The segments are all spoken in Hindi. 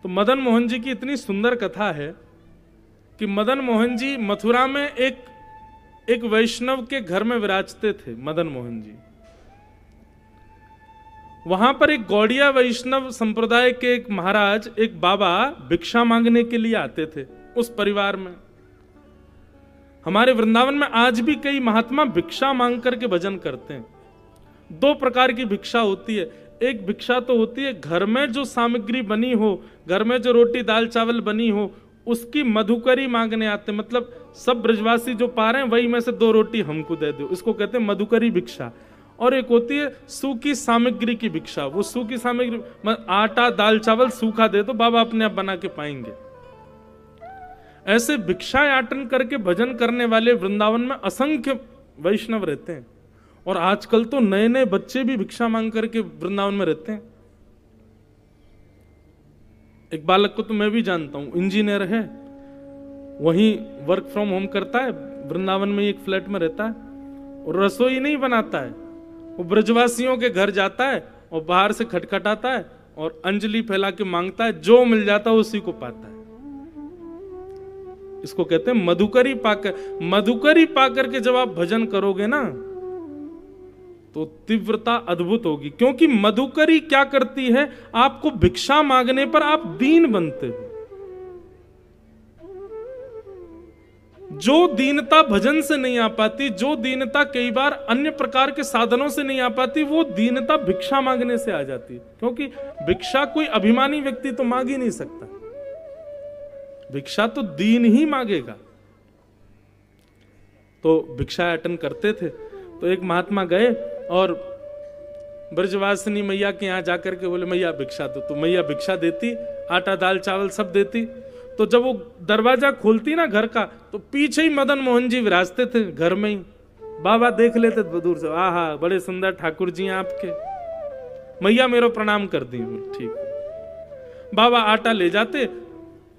तो मदन मोहन जी की इतनी सुंदर कथा है कि मदन मोहन जी मथुरा में एक वैष्णव के घर में विराजते थे। मदन मोहन जी वहां पर एक गौड़िया वैष्णव संप्रदाय के एक महाराज, एक बाबा भिक्षा मांगने के लिए आते थे उस परिवार में। हमारे वृंदावन में आज भी कई महात्मा भिक्षा मांग करके भजन करते हैं। दो प्रकार की भिक्षा होती है। एक भिक्षा तो होती है घर में जो सामग्री बनी हो, घर में जो रोटी दाल चावल बनी हो, उसकी मधुकरी मांगने आते, मतलब सब ब्रजवासी जो पा रहे हैं वही में से 2 रोटी हमको दे दो, इसको कहते हैं मधुकरी भिक्षा। और एक होती है सूखी सामग्री की भिक्षा। वो सूखी सामग्री आटा दाल चावल सूखा दे दो, बाबा अपने आप बना के पाएंगे। ऐसे भिक्षा याटन करके भजन करने वाले वृंदावन में असंख्य वैष्णव रहते हैं। और आजकल तो नए नए बच्चे भी भिक्षा मांग करके वृंदावन में रहते हैं। एक बालक को तो मैं भी जानता हूं, इंजीनियर है, वहीं वर्क फ्रॉम होम करता है, वृंदावन में एक फ्लैट में रहता है और रसोई नहीं बनाता है। वो ब्रजवासियों के घर जाता है और बाहर से खटखटाता है और अंजलि फैला के मांगता है, जो मिल जाता है उसी को पाता है। इसको कहते हैं मधुकरी पाकर। मधुकरी पाकर के जब आप भजन करोगे ना तो तीव्रता अद्भुत होगी। क्योंकि मधुकरी क्या करती है, आपको भिक्षा मांगने पर आप दीन बनते हो। जो दीनता भजन से नहीं आ पाती, जो दीनता कई बार अन्य प्रकार के साधनों से नहीं आ पाती, वो दीनता भिक्षा मांगने से आ जाती है। क्योंकि भिक्षा कोई अभिमानी व्यक्ति तो मांग ही नहीं सकता, भिक्षा तो दीन ही मांगेगा। तो भिक्षा याटन करते थे। तो एक महात्मा गए और ब्रजवासिनी मैया के यहाँ जाकर के बोले, मैया भिक्षा दो। तो मैया भिक्षा देती, आटा दाल चावल सब देती। तो जब वो दरवाजा खोलती ना घर का, तो पीछे ही मदन मोहन जी विराजते थे घर में ही। बाबा देख लेते दूर से, आहा बड़े सुंदर ठाकुर जी हैं आपके, मैया मेरा प्रणाम कर दी। ठीक। बाबा आटा ले जाते,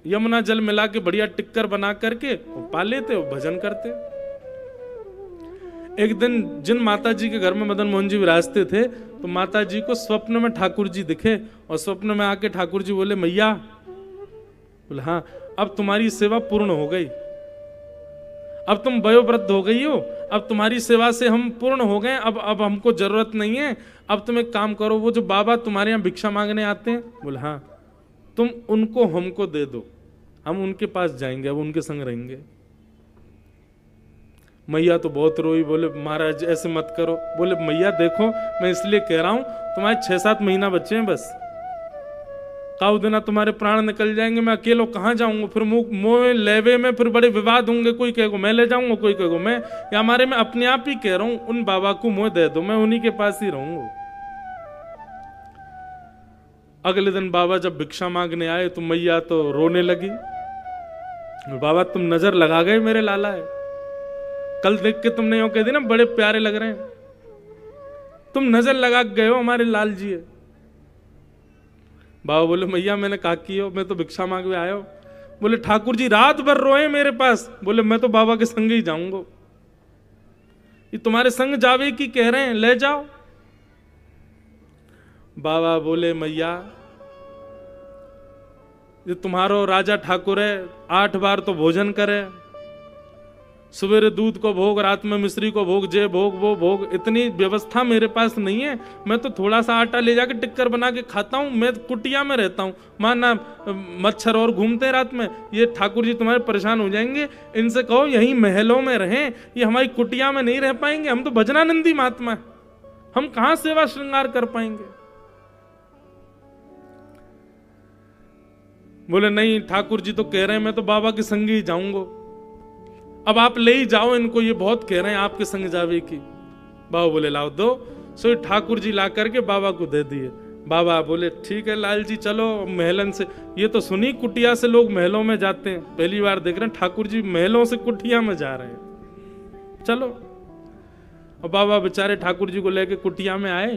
यमुना जल मिला के बढ़िया टिक्कर बना करके पा लेते और भजन करते। एक दिन जिन माता जी के घर में मदन मोहन जी विराजते थे, तो माता जी को स्वप्न में ठाकुर जी दिखे और स्वप्न में आके ठाकुर जी बोले, मैया। बोले हाँ, अब तुम्हारी सेवा पूर्ण हो गई, अब तुम वयोवृद्ध हो गई हो, अब तुम्हारी सेवा से हम पूर्ण हो गए, अब हमको जरूरत नहीं है। अब तुम एक काम करो, वो जो बाबा तुम्हारे यहाँ भिक्षा मांगने आते हैं, बोले हाँ, तुम उनको हमको दे दो, हम उनके पास जाएंगे, अब उनके संग रहेंगे। मैया तो बहुत रोई, बोले महाराज ऐसे मत करो। बोले मैया देखो, मैं इसलिए कह रहा हूं, तुम्हारे 6-7 महीना बच्चे हैं बस, काऊ देना तुम्हारे प्राण निकल जाएंगे, मैं अकेलो कहाँ जाऊंगा, फिर मोह लेवे में फिर बड़े विवाद होंगे, कोई कहेगा मैं ले जाऊंगा, कोई कहेगा मैं, या हमारे में अपने आप ही कह रहा हूं, उन बाबा को मोह दे दो, मैं उन्हीं के पास ही रहूंगा। अगले दिन बाबा जब भिक्षा मांगने आए तो मैया तो रोने लगी। बाबा तुम नजर लगा गए मेरे लाला है, कल देख के तुमने यूं कह दी ना बड़े प्यारे लग रहे हैं, तुम नजर लगा गए हो हमारे लाल जी है। बाबा बोले मैया मैंने कहा की हो, मैं तो भिक्षा मांगने आया हो। बोले ठाकुर जी रात भर रोए मेरे पास, बोले मैं तो बाबा के संग ही जाऊंगा, ये तुम्हारे संग जावे की कह रहे हैं, ले जाओ। बाबा बोले मैया ये तुम्हारो राजा ठाकुर है, 8 बार तो भोजन करे, सवेरे दूध को भोग, रात में मिश्री को भोग, जे भोग वो भोग, इतनी व्यवस्था मेरे पास नहीं है। मैं तो थोड़ा सा आटा ले जाकर टिक्कर बना के खाता हूँ, मैं कुटिया में रहता हूँ, माना मच्छर और घूमते हैं रात में। ये ठाकुर जी तुम्हारे परेशान हो जाएंगे, इनसे कहो यहीं महलों में रहें, ये हमारी कुटिया में नहीं रह पाएंगे, हम तो भजनानंदी महात्मा, हम कहां सेवा श्रृंगार कर पाएंगे। बोले नहीं ठाकुर जी तो कह रहे हैं मैं तो बाबा के संग ही जाऊंगा, अब आप ले ही जाओ इनको, ये बहुत कह रहे हैं आपके संग जावे की। बाबा बोले लाओ दो। सो ठाकुर जी ला करके बाबा को दे दिए। बाबा बोले ठीक है लाल जी चलो महलन से, ये तो सुनी कुटिया से लोग महलों में जाते हैं, पहली बार देख रहे हैं ठाकुर जी महलों से कुटिया में जा रहे हैं, चलो। और बाबा बेचारे ठाकुर जी को लेके कुटिया में आए,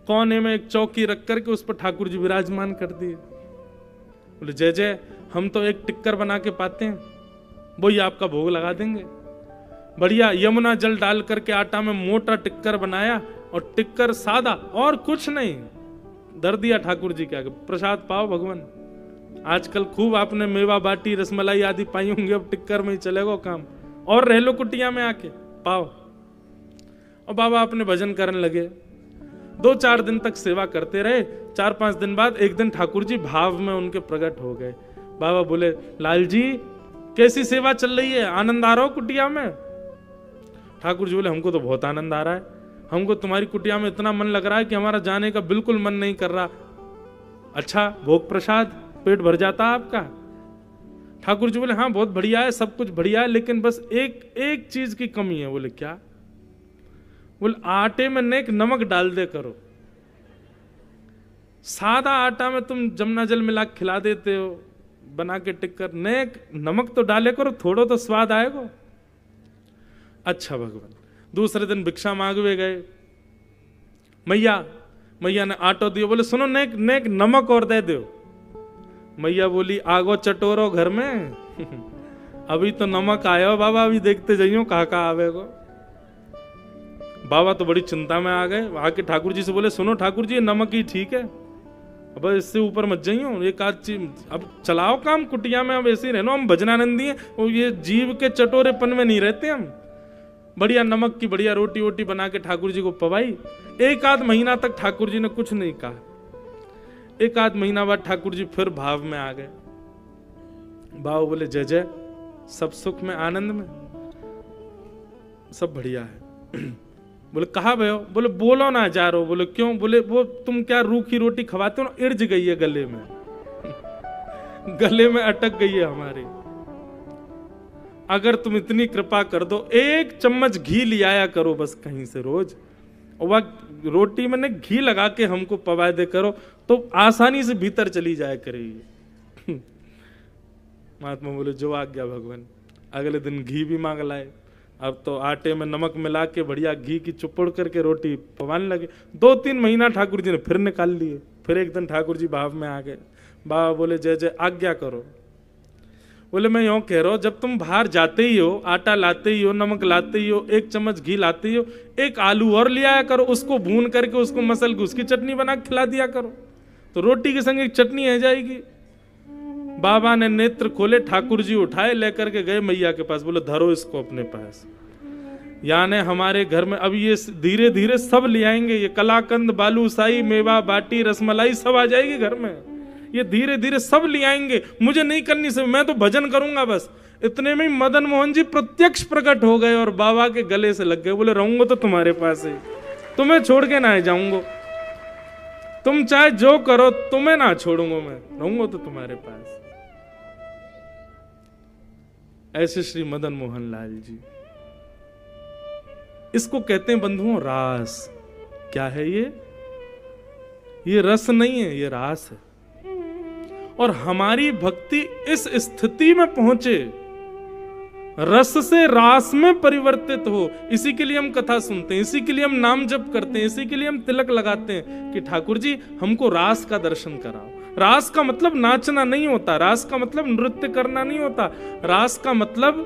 कोने में एक चौकी रख करके उस पर ठाकुर जी विराजमान कर दिए। बोले जय जय, हम तो एक टिक्कर बना के पाते हैं, वही आपका भोग लगा देंगे। बढ़िया यमुना जल डाल करके आटा में मोटा टिक्कर बनाया, और टिक्कर सादा और कुछ नहीं, धर दिया ठाकुर जी के आगे, प्रसाद पाओ भगवान। आजकल खूब आपने मेवा बाटी रसमलाई आदि पाई होंगी, अब टिक्कर में ही चलेगा काम, और रह लो कुटिया में आके पाओ। और बाबा अपने भजन करने लगे। 2-4 दिन तक सेवा करते रहे। 4-5 दिन बाद एक दिन ठाकुर जी भाव में उनके प्रकट हो गए। बाबा बोले, लाल जी कैसी सेवा चल रही है, आनंद आ रहा हो कुटिया में? ठाकुर जी बोले, हमको तो बहुत आनंद आ रहा है, हमको तुम्हारी कुटिया में इतना मन लग रहा है कि हमारा जाने का बिल्कुल मन नहीं कर रहा। अच्छा भोग प्रसाद पेट भर जाता है आपका? ठाकुर जी बोले, हाँ बहुत बढ़िया है, सब कुछ बढ़िया है, लेकिन बस एक चीज की कमी है। बोले क्या? बोले आटे में नेक नमक डाल दे करो। सादा आटा में तुम जमुना जल मिला के खिला देते हो बना के टिक्कर, नेक नमक तो डाले करो, थोड़ा तो स्वाद आएगा। अच्छा भगवान। दूसरे दिन भिक्षा मांगवे गए। मैया ने आटो दियो। बोले सुनो, नेक नेक नमक और दे दो। मैया बोली, आगो चटोरो घर में अभी तो नमक आयो बाबा, अभी देखते जाइयो कहाँ आवेगो। बाबा तो बड़ी चिंता में आ गए। आके ठाकुर जी से बोले, सुनो ठाकुर जी, नमक ही ठीक है, अब इससे ऊपर मत जाइयो, एक आध चीज अब चलाओ काम कुटिया में, अब ऐसे ही रहना, हम भजनानंदी हैं, और ये जीव के चटोरेपन में नहीं रहते हम। बढ़िया नमक की बढ़िया रोटी वोटी बना के ठाकुर जी को पवाई। 1-आध महीना तक ठाकुर जी ने कुछ नहीं कहा। 1-आध महीना बाद ठाकुर जी फिर भाव में आ गए। बाबा बोले, जय जय, सब सुख में आनंद में, सब बढ़िया है। बोले कहा भयो? बोले बोलो ना जा रहो। बोले क्यों? बोले वो तुम क्या रूखी रोटी खवाते हो ना, इर्ज गई है गले में गले में अटक गई है हमारे। अगर तुम इतनी कृपा कर दो, 1 चम्मच घी ले आया करो बस कहीं से रोज, और वह रोटी में घी लगा के हमको पवा दे करो, तो आसानी से भीतर चली जाया करेगी। महात्मा बोले, जो आज्ञा भगवान। अगले दिन घी भी मांग लाए। अब तो आटे में नमक मिला के बढ़िया घी की चुपड़ करके रोटी पवाने लगे। 2-3 महीना ठाकुर जी ने फिर निकाल लिए। फिर एक दिन ठाकुर जी भाव में आ गए। बाबा बोले, जय जय, आज्ञा करो। बोले, मैं यूं कह रहा हूं, जब तुम बाहर जाते ही हो, आटा लाते ही हो, नमक लाते ही हो, 1 चम्मच घी लाते ही हो, 1 आलू और ले आया करो, उसको भून करके उसको मसल के उसकी चटनी बना के खिला दिया करो, तो रोटी के संग एक चटनी आ जाएगी। बाबा ने नेत्र खोले, ठाकुर जी उठाए, लेकर के गए मैया के पास। बोले, धरो इसको अपने पास। यानी हमारे घर में अब ये धीरे धीरे सब ले आएंगे, ये कलाकंद, बालूशाही, मेवा बाटी, रसमलाई सब आ जाएगी घर में, ये धीरे धीरे सब ले आएंगे। मुझे नहीं करनी से, मैं तो भजन करूंगा बस। इतने में मदन मोहन जी प्रत्यक्ष प्रकट हो गए और बाबा के गले से लग गए। बोले, रहूंगा तो तुम्हारे पास ही, तुम्हें छोड़ के ना जाऊंगा, तुम चाहे जो करो, तुम्हें ना छोड़ूंगा, मैं रहूंगा तो तुम्हारे पास। ऐसे श्री मदन मोहन लाल जी। इसको कहते हैं बंधुओं रास। क्या है ये रस नहीं है, ये रास है। और हमारी भक्ति इस स्थिति में पहुंचे, रस से रास में परिवर्तित हो, इसी के लिए हम कथा सुनते हैं, इसी के लिए हम नाम जप करते हैं, इसी के लिए हम तिलक लगाते हैं कि ठाकुर जी हमको रास का दर्शन कराओ। रास का मतलब नाचना नहीं होता, रास का मतलब नृत्य करना नहीं होता, रास का मतलब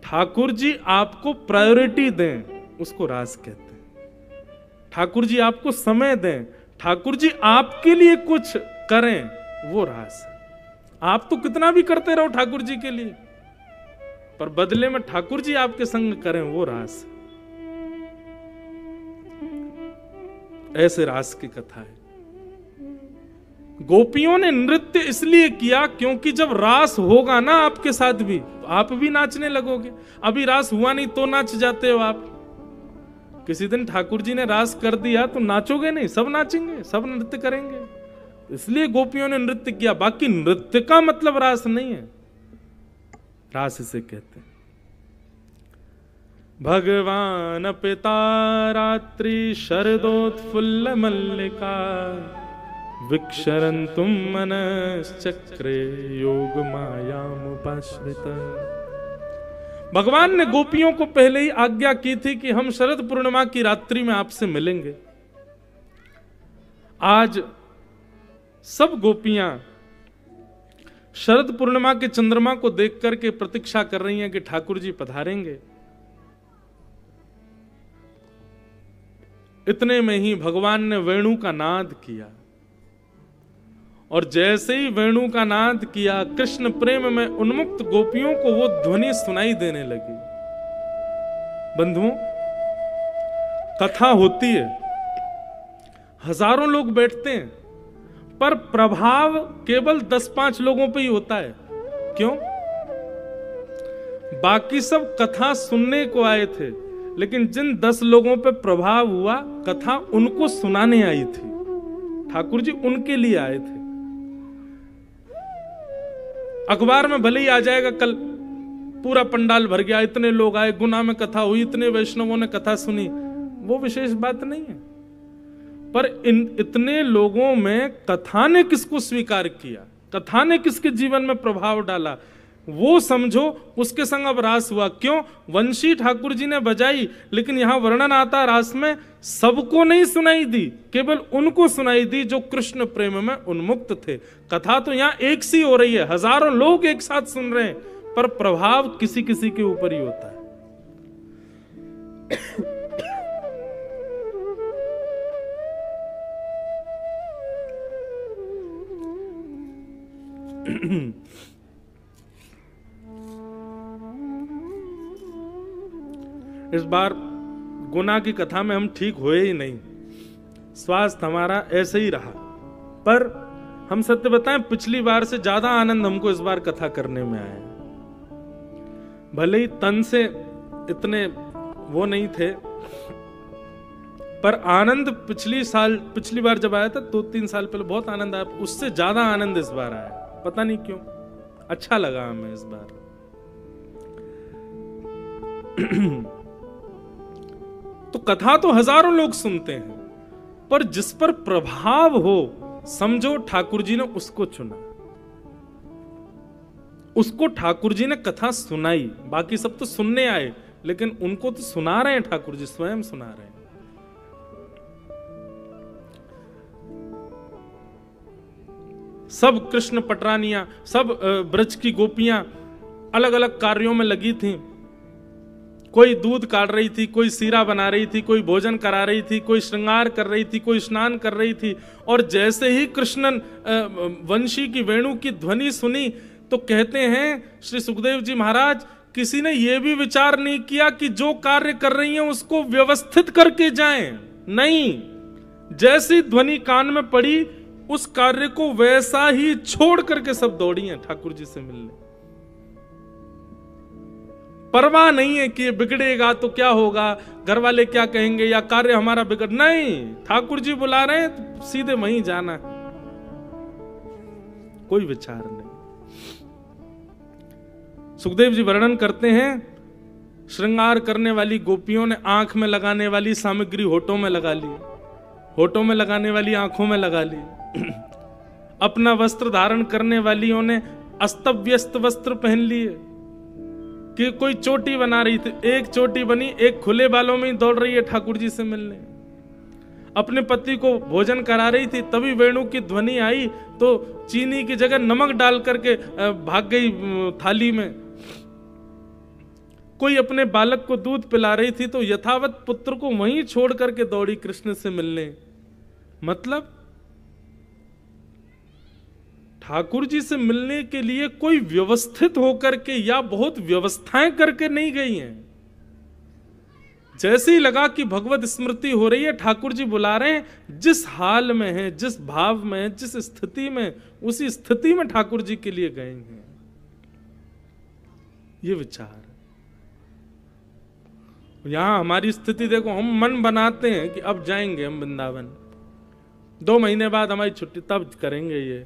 ठाकुर जी आपको प्रायोरिटी दें, उसको रास कहते हैं। ठाकुर जी आपको समय दें, ठाकुर जी आपके लिए कुछ करें, वो रास है। आप तो कितना भी करते रहो ठाकुर जी के लिए, पर बदले में ठाकुर जी आपके संग करें, वो रास है। ऐसे रास की कथा है। गोपियों ने नृत्य इसलिए किया क्योंकि जब रास होगा ना आपके साथ भी, तो आप भी नाचने लगोगे। अभी रास हुआ नहीं तो नाच जाते हो आप। किसी दिन ठाकुर जी ने रास कर दिया तो नाचोगे नहीं, सब नाचेंगे, सब नृत्य करेंगे। इसलिए गोपियों ने नृत्य किया। बाकी नृत्य का मतलब रास नहीं है, रास इसे कहते हैं। भगवान पिता रात्रि शरदोत्फुल्ल मल्लिका विक्षरन्तुम मनश्चक्रे योग मायामुपाश्रित। भगवान ने गोपियों को पहले ही आज्ञा की थी कि हम शरद पूर्णिमा की रात्रि में आपसे मिलेंगे। आज सब गोपियां शरद पूर्णिमा के चंद्रमा को देख करके प्रतीक्षा कर रही हैं कि ठाकुर जी पधारेंगे। इतने में ही भगवान ने वेणु का नाद किया, और जैसे ही वेणु का नाद किया, कृष्ण प्रेम में उन्मुक्त गोपियों को वो ध्वनि सुनाई देने लगी। बंधुओं, कथा होती है, हजारों लोग बैठते हैं, पर प्रभाव केवल 10-5 लोगों पे ही होता है। क्यों? बाकी सब कथा सुनने को आए थे, लेकिन जिन 10 लोगों पे प्रभाव हुआ, कथा उनको सुनाने आई थी। ठाकुर जी उनके लिए आए थे। अखबार में भले ही आ जाएगा कल पूरा पंडाल भर गया, इतने लोग आए, गुना में कथा हुई, इतने वैष्णवों ने कथा सुनी, वो विशेष बात नहीं है। पर इतने लोगों में कथा ने किसको स्वीकार किया, कथा ने किसके जीवन में प्रभाव डाला, वो समझो, उसके संग अब रास हुआ। क्यों? वंशी ठाकुर जी ने बजाई, लेकिन यहां वर्णन आता रास में सबको नहीं सुनाई दी, केवल उनको सुनाई दी जो कृष्ण प्रेम में उन्मुक्त थे। कथा तो यहां एक सी हो रही है, हजारों लोग एक साथ सुन रहे हैं, पर प्रभाव किसी किसी के ऊपर ही होता है। इस बार गुना की कथा में हम ठीक हुए ही नहीं, स्वास्थ्य हमारा ऐसे ही रहा। पर हम सत्य बताएं, पिछली बार से ज्यादा आनंद हमको इस बार कथा करने में आया। भले ही तन से इतने वो नहीं थे, पर आनंद पिछली बार जब आया था 2-3 साल पहले बहुत आनंद आया, उससे ज्यादा आनंद इस बार आया। पता नहीं क्यों, अच्छा लगा हमें इस बार। तो कथा तो हजारों लोग सुनते हैं, पर जिस पर प्रभाव हो, समझो ठाकुर जी ने उसको चुना, उसको ठाकुर जी ने कथा सुनाई। बाकी सब तो सुनने आए, लेकिन उनको तो सुना रहे हैं ठाकुर जी, स्वयं सुना रहे हैं। सब कृष्ण पटरानियां, सब ब्रज की गोपियां अलग अलग कार्यों में लगी थीं। कोई दूध काट रही थी, कोई सीरा बना रही थी, कोई भोजन करा रही थी, कोई श्रृंगार कर रही थी, कोई स्नान कर रही थी। और जैसे ही कृष्णन वंशी की वेणु की ध्वनि सुनी, तो कहते हैं श्री सुखदेव जी महाराज, किसी ने यह भी विचार नहीं किया कि जो कार्य कर रही हैं उसको व्यवस्थित करके जाएं। नहीं, जैसी ध्वनि कान में पड़ी, उस कार्य को वैसा ही छोड़ करके सब दौड़ी हैं ठाकुर जी से मिलने। परवाह नहीं है कि ये बिगड़ेगा तो क्या होगा, घर वाले क्या कहेंगे, या कार्य हमारा बिगड़, नहीं, ठाकुर जी बुला रहे हैं तो सीधे वहीं जाना है, कोई विचार नहीं। सुखदेव जी वर्णन करते हैं, श्रृंगार करने वाली गोपियों ने आंख में लगाने वाली सामग्री होठों में लगा ली, होठों में लगाने वाली आंखों में लगा ली। अपना वस्त्र धारण करने वालियों ने अस्तव्यस्त वस्त्र पहन लिए। कि कोई चोटी बना रही थी, एक चोटी बनी, एक खुले बालों में ही दौड़ रही है ठाकुर जी से मिलने। अपने पति को भोजन करा रही थी, तभी वेणु की ध्वनि आई तो चीनी की जगह नमक डाल करके भाग गई थाली में। कोई अपने बालक को दूध पिला रही थी तो यथावत पुत्र को वहीं छोड़ करके दौड़ी कृष्ण से मिलने। मतलब ठाकुर जी से मिलने के लिए कोई व्यवस्थित होकर के या बहुत व्यवस्थाएं करके नहीं गई हैं। जैसे ही लगा कि भगवत स्मृति हो रही है, ठाकुर जी बुला रहे हैं, जिस हाल में है, जिस भाव में है, जिस स्थिति में, उसी स्थिति में ठाकुर जी के लिए गए हैं। ये विचार यहां हमारी स्थिति देखो, हम मन बनाते हैं कि अब जाएंगे हम वृंदावन, 2 महीने बाद हमारी छुट्टी, तब करेंगे ये,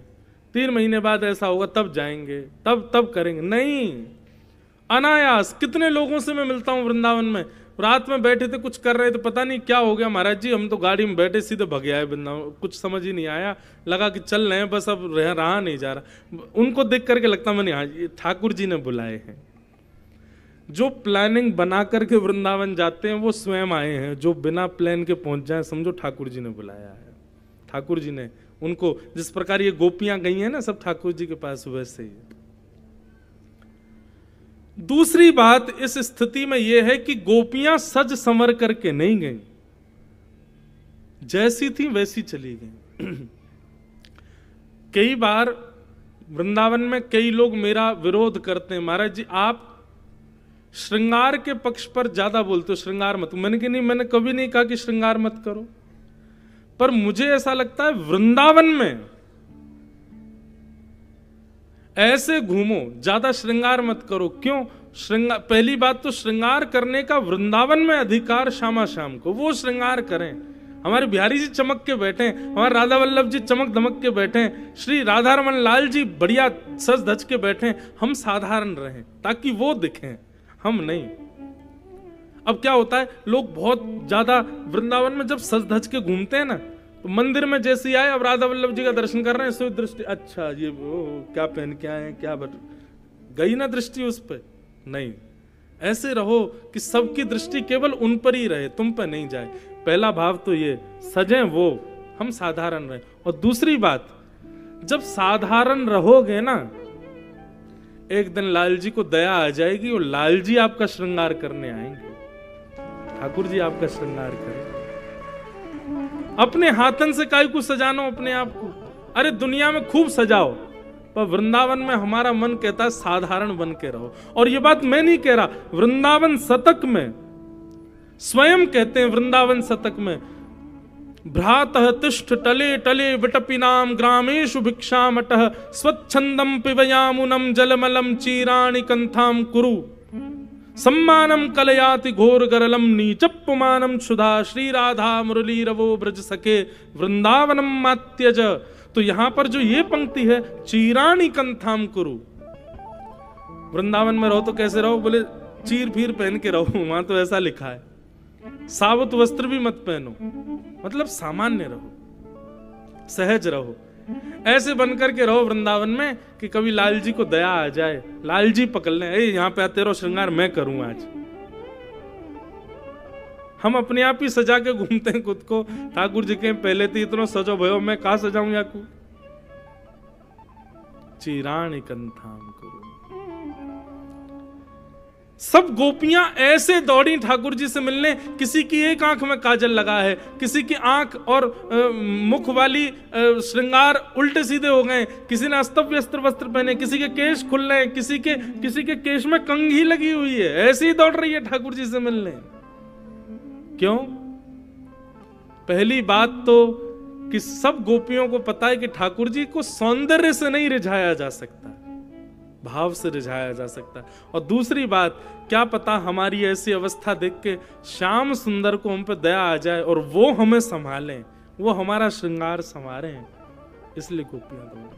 3 महीने बाद ऐसा होगा तब जाएंगे, तब करेंगे। नहीं, अनायास। कितने लोगों से मैं मिलता हूं वृंदावन में, रात में बैठे थे, कुछ कर रहे थे, पता नहीं क्या हो गया महाराज जी, हम तो गाड़ी में बैठे सीधे भग आए वृंदावन, कुछ समझ ही नहीं आया, लगा कि चल रहे हैं बस, अब रहा नहीं जा रहा। उनको देख करके लगता मैंने, हाँ ये ठाकुर जी ने बुलाए हैं। जो प्लानिंग बना करके वृंदावन जाते हैं वो स्वयं आए हैं, जो बिना प्लान के पहुंच जाए समझो ठाकुर जी ने बुलाया है। ठाकुर जी ने उनको, जिस प्रकार ये गोपियां गई हैं ना सब ठाकुर जी के पास, वैसे ही। दूसरी बात इस स्थिति में यह है कि गोपियां सज संवर करके नहीं गई, जैसी थी वैसी चली गई। कई बार वृंदावन में कई लोग मेरा विरोध करते हैं, महाराज जी आप श्रृंगार के पक्ष पर ज्यादा बोलते हो, श्रृंगार मत। मैंने कि नहीं, मैंने कभी नहीं कहा कि श्रृंगार मत करो, पर मुझे ऐसा लगता है वृंदावन में ऐसे घूमो, ज्यादा श्रृंगार मत करो। क्यों श्रृंगार? पहली बात तो श्रृंगार करने का वृंदावन में अधिकार श्यामा श्याम को, वो श्रृंगार करें। हमारे बिहारी जी चमक के बैठे, हमारे राधा वल्लभ जी चमक धमक के बैठे, श्री राधा रमन लाल जी बढ़िया सज धज के बैठे, हम साधारण रहें ताकि वो दिखें, हम नहीं। अब क्या होता है, लोग बहुत ज्यादा वृंदावन में जब सज धज के घूमते हैं ना, तो मंदिर में जैसे ही आए, अब राधा वल्लभ जी का दर्शन कर रहे हैं, इस दृष्टि अच्छा ये क्या पहन के आए, क्या गई ना दृष्टि उस पर। नहीं, ऐसे रहो कि सबकी दृष्टि केवल उन पर ही रहे, तुम पर नहीं जाए। पहला भाव तो ये, सजें वो, हम साधारण रहे। और दूसरी बात, जब साधारण रहोगे ना, एक दिन लाल जी को दया आ जाएगी और लाल जी आपका श्रृंगार करने आएंगे, ठाकुर जी आपका श्रृंगार करें। अपने हाथन से काहे को सजानो अपने आप को? अरे दुनिया में खूब सजाओ, पर वृंदावन में हमारा मन कहता है साधारण बन के रहो। और ये बात मैं नहीं कह रहा, वृंदावन शतक में स्वयं कहते हैं, वृंदावन शतक में, भ्रातः तिष्ठ टले टले विटपिनाम ग्रामेषु भिक्षामटः स्वच्छंदम पिबयामुनम जलमलम चीराणि कंथाम कुरु सम्मानम कलयाति घोर गरलम नीचपुमानम क्षुधा श्री राधा मुरली रवो ब्रज सके वृंदावनम मात्यज। तो यहां पर जो ये पंक्ति है, चीराणि कंथाम कुरु, वृंदावन में रहो तो कैसे रहो? बोले चीर फीर पहन के रहो, वहां तो ऐसा लिखा है। सावुत वस्त्र भी मत पहनो, मतलब सामान्य रहो, सहज रहो, ऐसे बनकर के रहो वृंदावन में कि कभी लाल जी को दया आ जाए, लाल जी पकड़ लें, यहाँ पे आते रहो, श्रृंगार मैं करूं आज। हम अपने आप ही सजा के घूमते हैं खुद को, ठाकुर जी के पहले तो इतना सजो भयो, मैं कहा सजाऊं याकू? चीराणि कंथाम करो। सब गोपियां ऐसे दौड़ी ठाकुर जी से मिलने, किसी की एक आंख में काजल लगा है, किसी की आंख और मुख वाली श्रृंगार उल्टे सीधे हो गए, किसी ने अस्तव्यस्त वस्त्र वस्त्र पहने, किसी के केश खुल रहे हैं, किसी के केश में कंघी लगी हुई है, ऐसे ही दौड़ रही है ठाकुर जी से मिलने। क्यों? पहली बात तो कि सब गोपियों को पता है कि ठाकुर जी को सौंदर्य से नहीं रिझाया जा सकता, भाव से रिझाया जा सकता। और दूसरी बात, क्या पता हमारी ऐसी अवस्था देख के श्याम सुंदर को हम पे दया आ जाए और वो हमें संभालें, वो हमारा श्रृंगार संवारें, इसलिए गोपियां दौड़ी।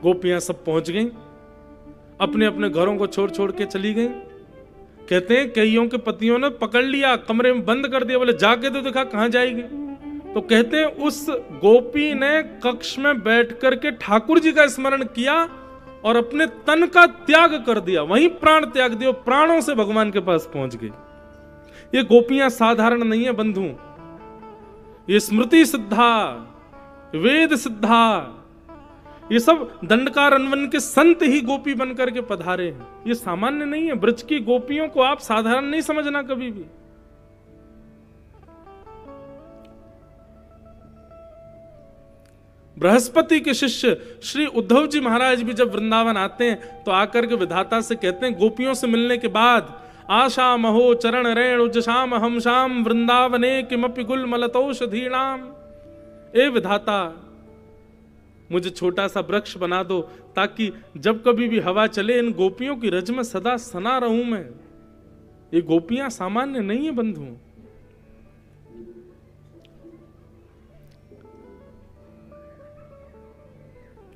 गोपियां सब पहुंच गईं, अपने अपने घरों को छोड़ छोड़ के चली गईं। कहते हैं कईयों के पतियों ने पकड़ लिया, कमरे में बंद कर दिया, बोले जाके तो दिखा कहां जाएगी। तो कहते हैं उस गोपी ने कक्ष में बैठ करके ठाकुर जी का स्मरण किया और अपने तन का त्याग कर दिया, वहीं प्राण त्याग दिया, प्राणों से भगवान के पास पहुंच गए। ये गोपियां साधारण नहीं है बंधु, ये स्मृति सिद्धा, वेद सिद्धा, ये सब दंडकारण्वन के संत ही गोपी बनकर के पधारे हैं, ये सामान्य नहीं है। ब्रज की गोपियों को आप साधारण नहीं समझना कभी भी। बृहस्पति के शिष्य श्री उद्धव जी महाराज भी जब वृंदावन आते हैं तो आकर के विधाता से कहते हैं, गोपियों से मिलने के बाद, आशा महो चरण रेणु जशाम हम शाम वृंदावने किमपि गुल मलतौषधीणाम। ए विधाता, मुझे छोटा सा वृक्ष बना दो ताकि जब कभी भी हवा चले इन गोपियों की रज में सदा सना रहूं मैं। ये गोपियां सामान्य नहीं है बंधु।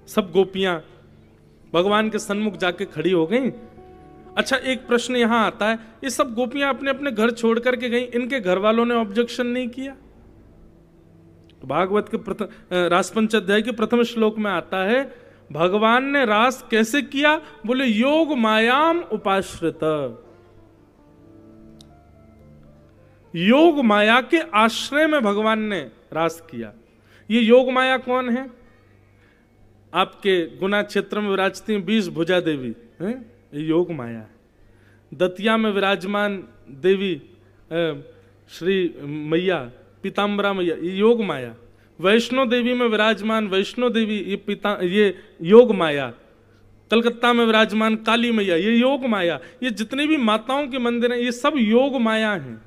सब गोपियां भगवान के सन्मुख जाके खड़ी हो गईं। अच्छा, एक प्रश्न यहां आता है, ये सब गोपियां अपने अपने घर छोड़ करके गईं, इनके घर वालों ने ऑब्जेक्शन नहीं किया? भागवत के रास पंचाध्याय के प्रथम श्लोक में आता है, भगवान ने रास कैसे किया? बोले योग मायाम उपाश्रित, योग माया के आश्रय में भगवान ने रास किया। ये योग माया कौन है? आपके गुना क्षेत्र में विराजती हैं 20 भुजा देवी, है ये योग माया है। दतिया में विराजमान देवी श्री मैया, पीताम्बरा मैया ये योग माया, वैष्णो देवी में विराजमान वैष्णो देवी ये योग माया, कलकत्ता में विराजमान काली मैया ये योग माया, ये जितने भी माताओं के मंदिर हैं ये सब योग माया हैं।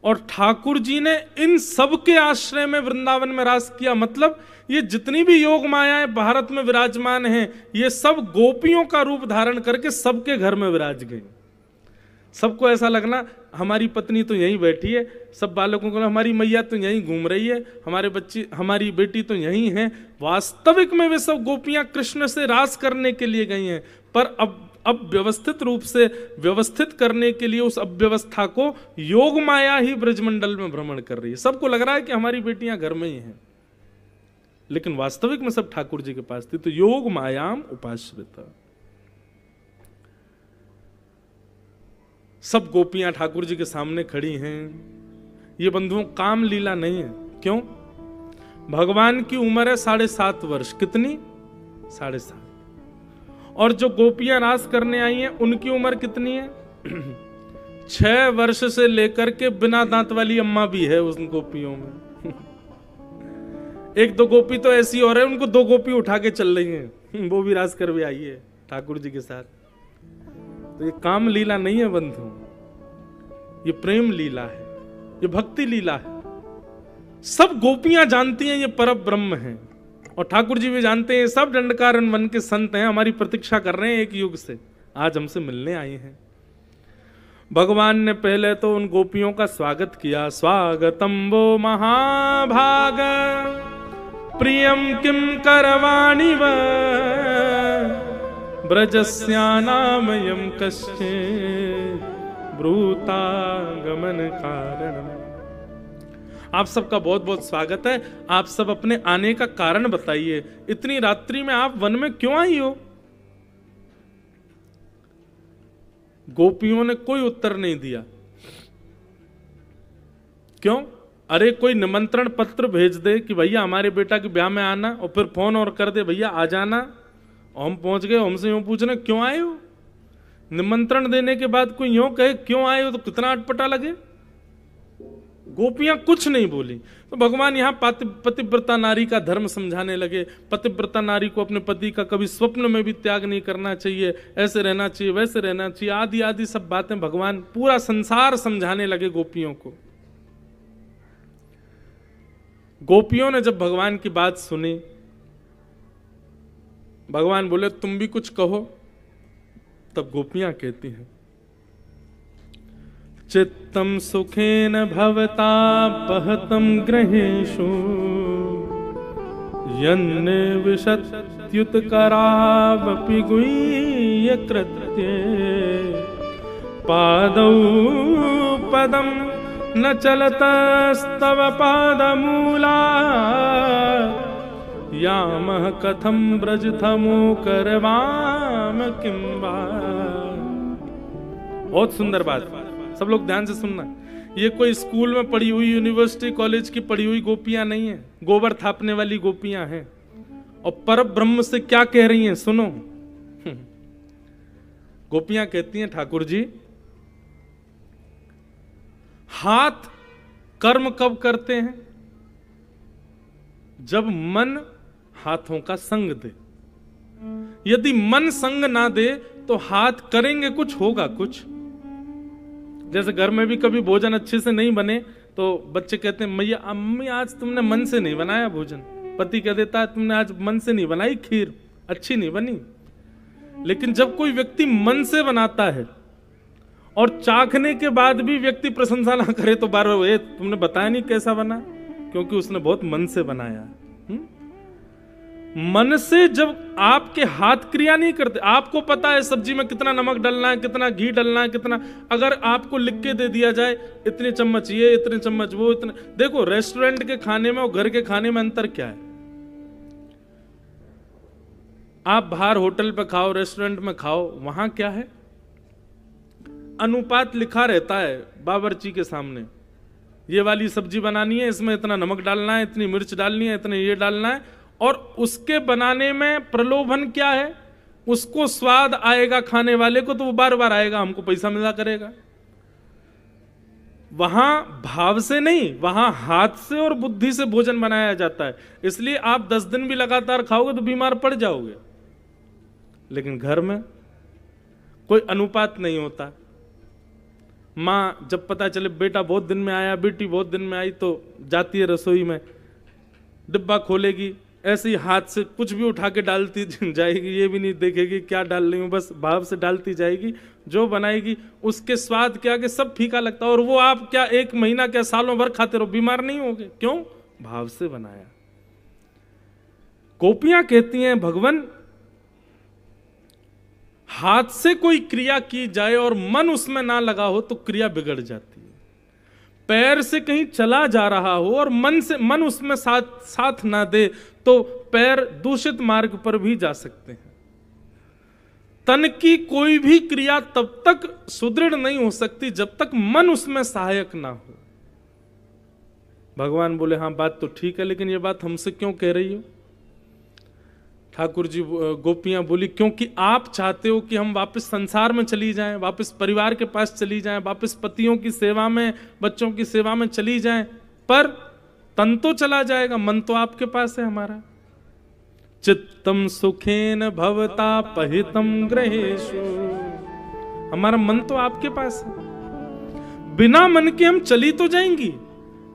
और ठाकुर जी ने इन सब के आश्रय में वृंदावन में रास किया। मतलब ये जितनी भी योग मायाएं भारत में विराजमान हैं ये सब गोपियों का रूप धारण करके सबके घर में विराज गई। सबको ऐसा लगना हमारी पत्नी तो यहीं बैठी है, सब बालकों को हमारी मैया तो यहीं घूम रही है, हमारे बच्ची हमारी बेटी तो यहीं है। वास्तविक में वे सब गोपियां कृष्ण से रास करने के लिए गई हैं, पर अब व्यवस्थित रूप से व्यवस्थित करने के लिए उस अव्यवस्था को योग माया ही ब्रजमंडल में भ्रमण कर रही है। सबको लग रहा है कि हमारी बेटियां घर में ही हैं, लेकिन वास्तविक में सब ठाकुर जी के पास थी। तो योग मायाम उपाश्रिता, सब गोपियां ठाकुर जी के सामने खड़ी हैं। ये बंधुओं काम लीला नहीं है। क्यों? भगवान की उम्र है 7.5 वर्ष। कितनी? 7.5। और जो गोपियां रास करने आई हैं उनकी उम्र कितनी है? 6 वर्ष से लेकर के बिना दांत वाली अम्मा भी है उन गोपियों में। एक दो गोपी तो ऐसी और है उनको 2 गोपी उठा के चल रही हैं, वो भी रास कर भी आई है ठाकुर जी के साथ। तो ये काम लीला नहीं है बंधु, ये प्रेम लीला है, ये भक्ति लीला है। सब गोपियां जानती हैं ये पर ब्रह्म है, और ठाकुर जी भी जानते हैं। सब दंडकारण्य वन के संत हैं, हमारी प्रतीक्षा कर रहे हैं एक युग से, आज हमसे मिलने आए हैं। भगवान ने पहले तो उन गोपियों का स्वागत किया। स्वागतम वो महाभाग प्रियम किम करवाणि व ब्रजस्यानामयं कश्चे ब्रूतागमन कारणम। आप सबका बहुत बहुत स्वागत है। आप सब अपने आने का कारण बताइए। इतनी रात्रि में आप वन में क्यों आई हो? गोपियों ने कोई उत्तर नहीं दिया। क्यों? अरे कोई निमंत्रण पत्र भेज दे कि भैया हमारे बेटा के ब्याह में आना, और फिर फोन और कर दे भैया आ जाना, हम पहुंच गए। हमसे यूं पूछना क्यों आए हो? निमंत्रण देने के बाद कोई यूं कहे क्यों आए हो तो कितना अटपटा लगे। गोपियां कुछ नहीं बोली। तो भगवान यहां पतिव्रता नारी का धर्म समझाने लगे। पतिव्रता नारी को अपने पति का कभी स्वप्न में भी त्याग नहीं करना चाहिए, ऐसे रहना चाहिए, वैसे रहना चाहिए, आदि आदि सब बातें भगवान पूरा संसार समझाने लगे गोपियों को। गोपियों ने जब भगवान की बात सुनी, भगवान बोले तुम भी कुछ कहो। तब गोपियां कहती हैं चित्तम सुखेन भवता पहतम ग्रहेषु यन्न विशत्युत करावपि गुह्य कृत्ये पादौ पदम न चलतस्तव पादमूला यामः कथम ब्रजथमो करवाम किंबा। बहुत सुंदर बात, सब लोग ध्यान से सुनना। ये कोई स्कूल में पढ़ी हुई, यूनिवर्सिटी कॉलेज की पढ़ी हुई गोपियां नहीं है, गोबर थापने वाली गोपियां हैं। और पर ब्रह्म से क्या कह रही हैं सुनो। गोपियां कहती हैं ठाकुर जी हाथ कर्म कब करते हैं? जब मन हाथों का संग दे। यदि मन संग ना दे तो हाथ करेंगे कुछ, होगा कुछ। जैसे घर में भी कभी भोजन अच्छे से नहीं बने तो बच्चे कहते हैं मैया अम्मी आज तुमने मन से नहीं बनाया भोजन। पति कह देता है तुमने आज मन से नहीं बनाई खीर, अच्छी नहीं बनी। लेकिन जब कोई व्यक्ति मन से बनाता है और चाखने के बाद भी व्यक्ति प्रशंसा ना करे तो बार बार तुमने बताया नहीं कैसा बना, क्योंकि उसने बहुत मन से बनाया। मन से जब आपके हाथ क्रिया नहीं करते, आपको पता है सब्जी में कितना नमक डालना है, कितना घी डालना है, कितना, अगर आपको लिख के दे दिया जाए इतने चम्मच ये, इतने चम्मच वो, इतने, देखो रेस्टोरेंट के खाने में और घर के खाने में अंतर क्या है। आप बाहर होटल पे खाओ, रेस्टोरेंट में खाओ, वहां क्या है, अनुपात लिखा रहता है बावर्ची के सामने। ये वाली सब्जी बनानी है, इसमें इतना नमक डालना है, इतनी मिर्च डालनी है, इतने ये डालना है। और उसके बनाने में प्रलोभन क्या है, उसको स्वाद आएगा खाने वाले को तो वो बार बार आएगा, हमको पैसा मिला करेगा। वहां भाव से नहीं, वहां हाथ से और बुद्धि से भोजन बनाया जाता है। इसलिए आप 10 दिन भी लगातार खाओगे तो बीमार पड़ जाओगे। लेकिन घर में कोई अनुपात नहीं होता। माँ जब पता चले बेटा बहुत दिन में आया, बेटी बहुत दिन में आई, तो जाती है रसोई में, डिब्बा खोलेगी, ऐसे ही हाथ से कुछ भी उठा के डालती जाएगी, ये भी नहीं देखेगी क्या डाल रही हूँ, बस भाव से डालती जाएगी। जो बनाएगी उसके स्वाद क्या कि सब फीका लगता है, और वो आप क्या 1 महीना क्या सालों भर खाते रहो, बीमार नहीं होगे। क्यों? भाव से बनाया। गोपियां कहती हैं भगवान हाथ से कोई क्रिया की जाए और मन उसमें ना लगा हो तो क्रिया बिगड़ जाती है। पैर से कहीं चला जा रहा हो और मन उसमें साथ ना दे तो पैर दूषित मार्ग पर भी जा सकते हैं। तन की कोई भी क्रिया तब तक सुदृढ़ नहीं हो सकती जब तक मन उसमें सहायक ना हो। भगवान बोले हाँ बात तो ठीक है, लेकिन ये बात हमसे क्यों कह रही हो? ठाकुर जी, गोपियां बोली क्योंकि आप चाहते हो कि हम वापस संसार में चली जाएं, वापस परिवार के पास चली जाएं, वापस पतियों की सेवा में, बच्चों की सेवा में चली जाएं, पर तन तो चला जाएगा, मन तो आपके पास है हमारा। चित्तम सुखेन भवता पहितम ग्रहेषु, हमारा मन तो आपके पास है। बिना मन के हम चली तो जाएंगी,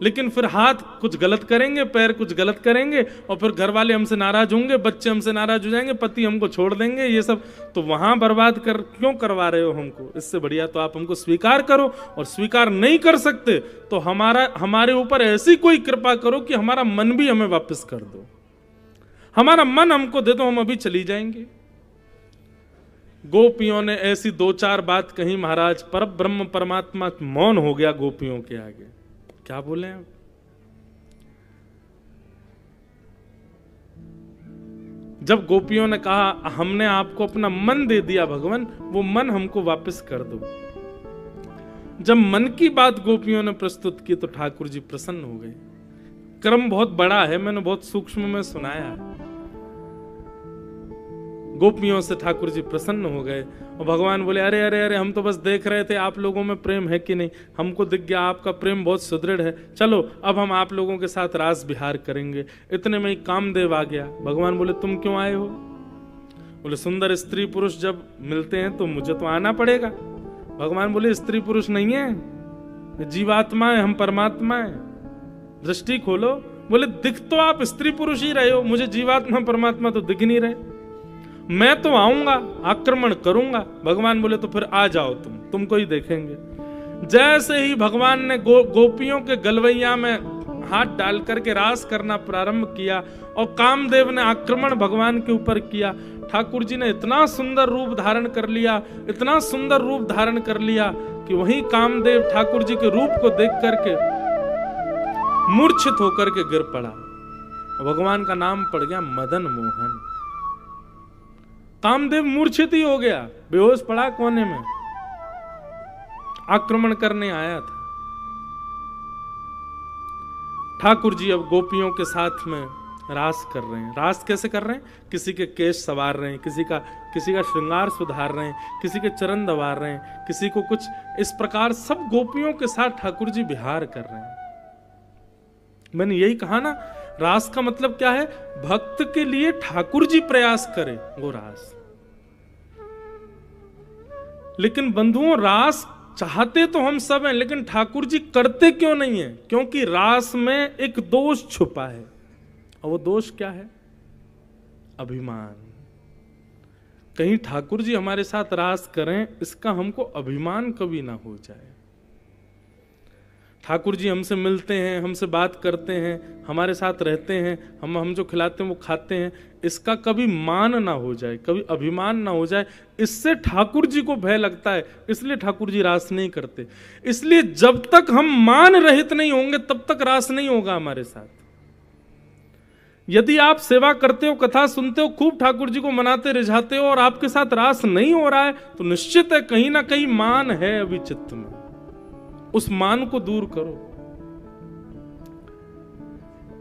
लेकिन फिर हाथ कुछ गलत करेंगे, पैर कुछ गलत करेंगे, और फिर घर वाले हमसे नाराज होंगे, बच्चे हमसे नाराज हो जाएंगे, पति हमको छोड़ देंगे, ये सब तो वहां बर्बाद क्यों करवा रहे हो हमको? इससे बढ़िया तो आप हमको स्वीकार करो, और स्वीकार नहीं कर सकते तो हमारे ऊपर ऐसी कोई कृपा करो कि हमारा मन भी हमें वापस कर दो, हमारा मन हमको दे दो, हम अभी चली जाएंगे। गोपियों ने ऐसी 2-4 बात कही महाराज, पर ब्रह्म परमात्मा मौन हो गया गोपियों के आगे। क्या बोले आप? जब गोपियों ने कहा हमने आपको अपना मन दे दिया भगवान, वो मन हमको वापस कर दो। जब मन की बात गोपियों ने प्रस्तुत की तो ठाकुर जी प्रसन्न हो गए। क्रम बहुत बड़ा है, मैंने बहुत सूक्ष्म में सुनाया है। गोपियों से ठाकुर जी प्रसन्न हो गए और भगवान बोले अरे अरे अरे, हम तो बस देख रहे थे आप लोगों में प्रेम है कि नहीं, हमको दिख गया आपका प्रेम बहुत सुदृढ़ है, चलो अब हम आप लोगों के साथ रास विहार करेंगे। इतने में ही कामदेव आ गया। भगवान बोले तुम क्यों आए हो? बोले सुंदर स्त्री पुरुष जब मिलते हैं तो मुझे तो आना पड़ेगा। भगवान बोले स्त्री पुरुष नहीं है, जीवात्मा है, हम परमात्मा है, दृष्टि खोलो। बोले दिख तो आप स्त्री पुरुष ही रहे हो, मुझे जीवात्मा परमात्मा तो दिख नहीं रहे। मैं तो आऊंगा, आक्रमण करूंगा। भगवान बोले तो फिर आ जाओ, तुमको ही देखेंगे। जैसे ही भगवान ने गोपियों के गलवैया में हाथ डाल करके रास करना प्रारंभ किया और कामदेव ने आक्रमण भगवान के ऊपर किया, ठाकुर जी ने इतना सुंदर रूप धारण कर लिया, इतना सुंदर रूप धारण कर लिया कि वहीं कामदेव ठाकुर जी के रूप को देख करके मूर्छित होकर के गिर पड़ा। भगवान का नाम पड़ गया मदन मोहन। कामदेव मूर्छित ही हो गया, बेहोश पड़ा कोने में, आक्रमण करने आया था। ठाकुर जी अब गोपियों के साथ में रास कर रहे हैं। रास कैसे कर रहे हैं? किसी के केश संवार रहे हैं, किसी का श्रृंगार सुधार रहे हैं, किसी के चरण दबार रहे हैं, किसी को कुछ इस प्रकार सब गोपियों के साथ ठाकुर जी विहार कर रहे हैं। मैंने यही कहा ना, रास का मतलब क्या है? भक्त के लिए ठाकुर जी प्रयास करे वो रास। लेकिन बंधुओं, रास चाहते तो हम सब हैं, लेकिन ठाकुर जी करते क्यों नहीं है? क्योंकि रास में एक दोष छुपा है, और वो दोष क्या है? अभिमान। कहीं ठाकुर जी हमारे साथ रास करें इसका हमको अभिमान कभी ना हो जाए। ठाकुर जी हमसे मिलते हैं, हमसे बात करते हैं, हमारे साथ रहते हैं, हम जो खिलाते हैं वो खाते हैं, इसका कभी मान ना हो जाए, कभी अभिमान ना हो जाए। इससे ठाकुर जी को भय लगता है, इसलिए ठाकुर जी रास नहीं करते। इसलिए जब तक हम मान रहित नहीं होंगे तब तक रास नहीं होगा हमारे साथ। यदि आप सेवा करते हो, कथा सुनते हो, खूब ठाकुर जी को मनाते रिझाते हो और आपके साथ रास नहीं हो रहा है, तो निश्चित है कहीं ना कहीं मान है अभी चित्त में। उस मान को दूर करो।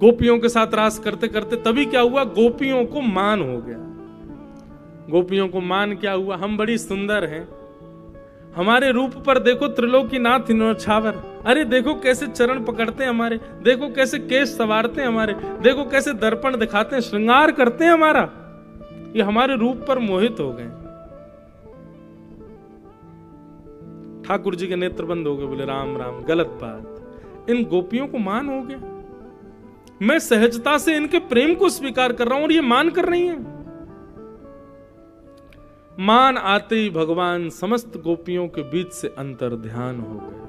गोपियों के साथ रास करते करते तभी क्या हुआ? गोपियों को मान हो गया। गोपियों को मान क्या हुआ? हम बड़ी सुंदर हैं, हमारे रूप पर देखो त्रिलोकीनाथ न्योछावर, अरे देखो कैसे चरण पकड़ते हैं हमारे, देखो कैसे केश संवारते हैं हमारे, देखो कैसे दर्पण दिखाते हैं, श्रृंगार करते हैं हमारा। ये हमारे रूप पर मोहित हो गए। ठाकुर जी के नेत्र बंद हो गए, बोले राम राम, गलत बात। इन गोपियों को मान हो गया। मैं सहजता से इनके प्रेम को स्वीकार कर रहा हूं और ये मान कर रही हैं। मान आते ही भगवान समस्त गोपियों के बीच से अंतर ध्यान हो गए।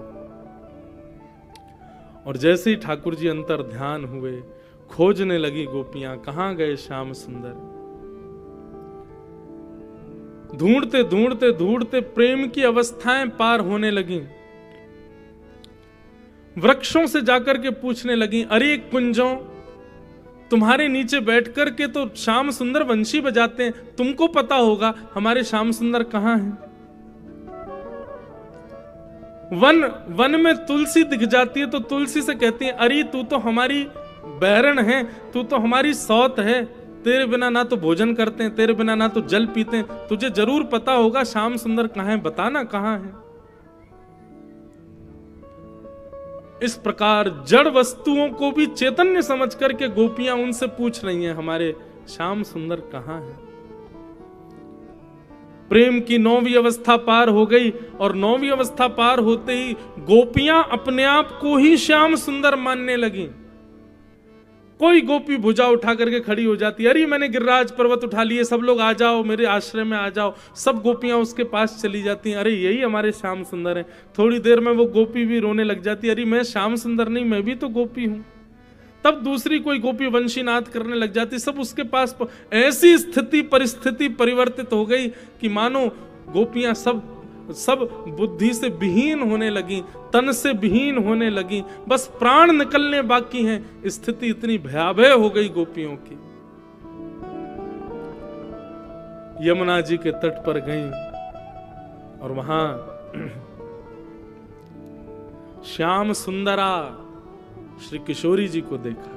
और जैसे ही ठाकुर जी अंतर ध्यान हुए, खोजने लगी गोपियां, कहां गए श्याम सुंदर। ढूंढते ढूंढते ढूंढते प्रेम की अवस्थाएं पार होने लगी। वृक्षों से जाकर के पूछने लगी, अरे कुंजों, तुम्हारे नीचे बैठ कर के तो श्याम सुंदर वंशी बजाते हैं, तुमको पता होगा हमारे श्याम सुंदर कहां हैं। वन में तुलसी दिख जाती है तो तुलसी से कहती है, अरे तू तो हमारी बैरन है, तू तो हमारी सौत है, तेरे बिना ना तो भोजन करते हैं, तेरे बिना ना तो जल पीते हैं, तुझे जरूर पता होगा श्याम सुंदर कहां है, बताना कहां है। इस प्रकार जड़ वस्तुओं को भी चैतन्य समझ करके गोपियां उनसे पूछ रही हैं, हमारे श्याम सुंदर कहां है। प्रेम की 9वीं अवस्था पार हो गई और 9वीं अवस्था पार होते ही गोपियां अपने आप को ही श्याम सुंदर मानने लगी। कोई गोपी भुजा उठा करके खड़ी हो जाती, अरे मैंने गिरिराज पर्वत उठा लिए, सब लोग आ जाओ, मेरे आश्रय में आ जाओ। सब गोपियां उसके पास चली जाती हैं, अरे यही हमारे श्याम सुंदर हैं। थोड़ी देर में वो गोपी भी रोने लग जाती, अरे मैं श्याम सुंदर नहीं, मैं भी तो गोपी हूं। तब दूसरी कोई गोपी वंशीनाद करने लग जाती, सब उसके पास। ऐसी स्थिति परिस्थिति परिवर्तित हो गई कि मानो गोपियां सब बुद्धि से विहीन होने लगी, तन से विहीन होने लगी, बस प्राण निकलने बाकी हैं। स्थिति इतनी भयावह हो गई गोपियों की। यमुना जी के तट पर गईं और वहां श्याम सुंदरा श्री किशोरी जी को देखा।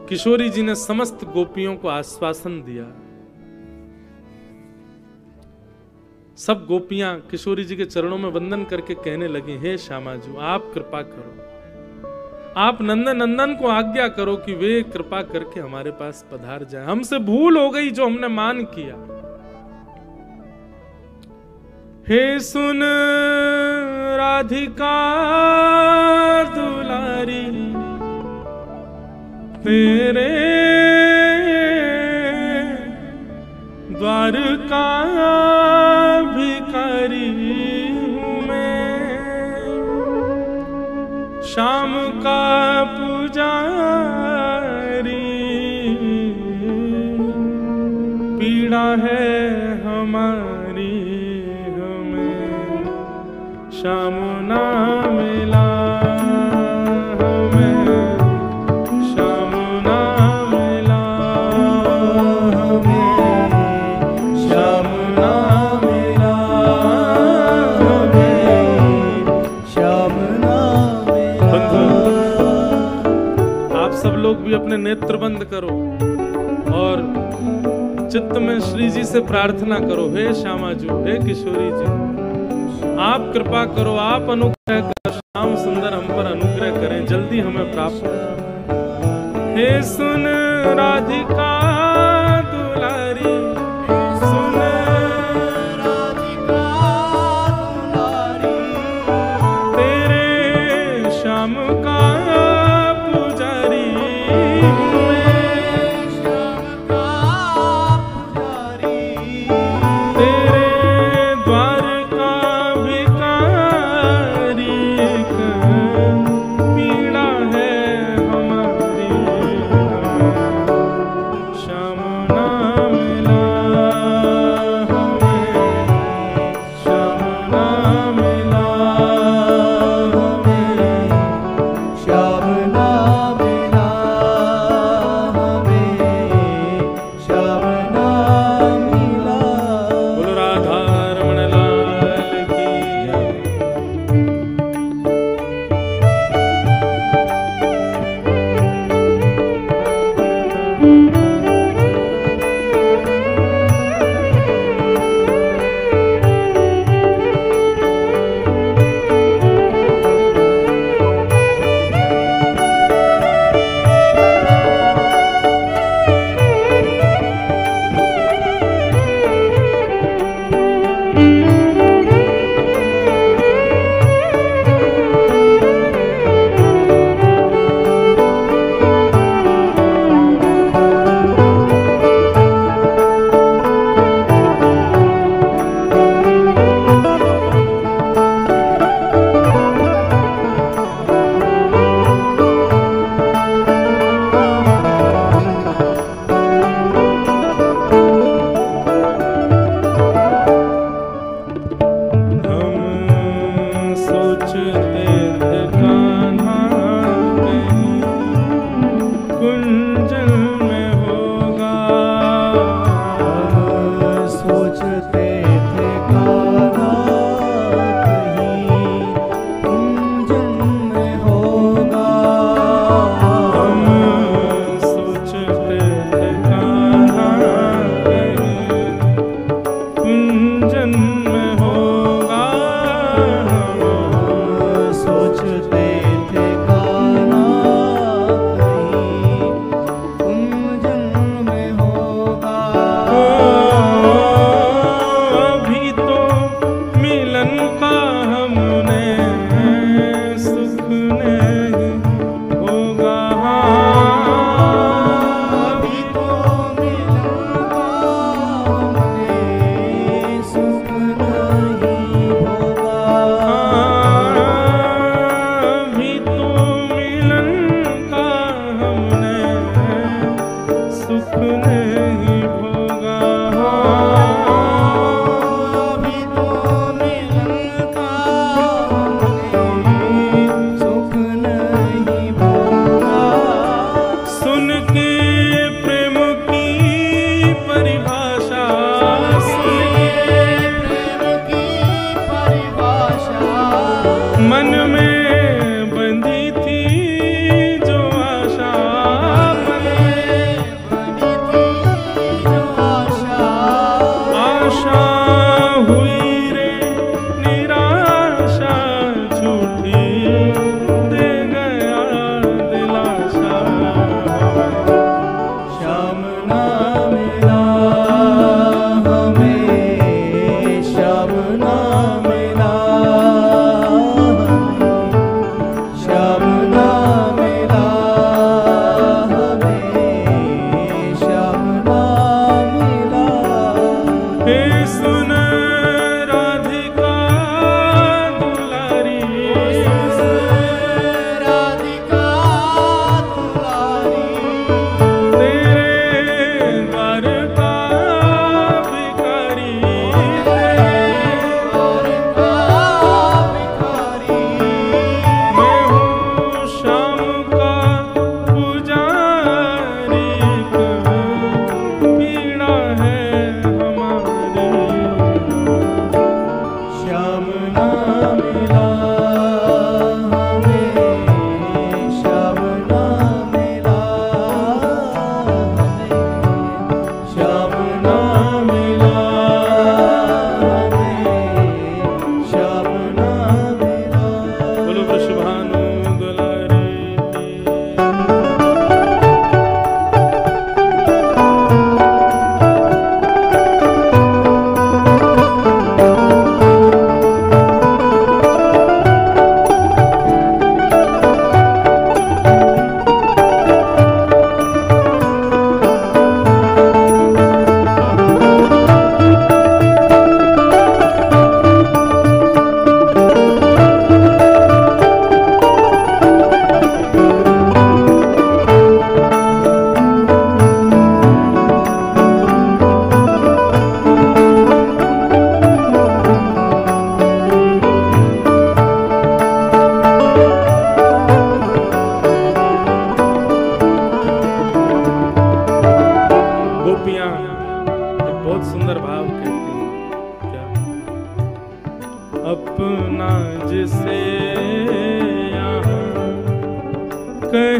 किशोरी जी ने समस्त गोपियों को आश्वासन दिया। सब गोपियां किशोरी जी के चरणों में वंदन करके कहने लगी, हे श्यामा जी, आप कृपा करो, आप नंदन नंदन को आज्ञा करो कि वे कृपा करके हमारे पास पधार जाए। हमसे भूल हो गई जो हमने मान किया। हे सुन राधिका दुलारी, तेरे द्वारका भिखारी हूँ मैं, श्याम का पुजारी, पीड़ा है हमारी, हमें श्याम ना मिला, भी अपने नेत्र बंद करो और चित्त में श्री जी से प्रार्थना करो, हे श्यामा जी, हे किशोरी जी, आप कृपा करो, आप अनुग्रह करो, श्याम सुंदर हम पर अनुग्रह करें, जल्दी हमें प्राप्त करें। हे सुन राधिका दुलारी, सुन राधिका दुलारी, तेरे श्याम का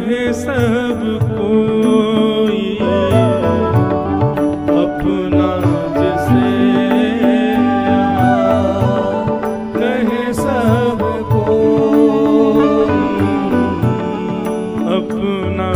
कहे सब कोई, अपना जिसे कहे सब कोई, अपना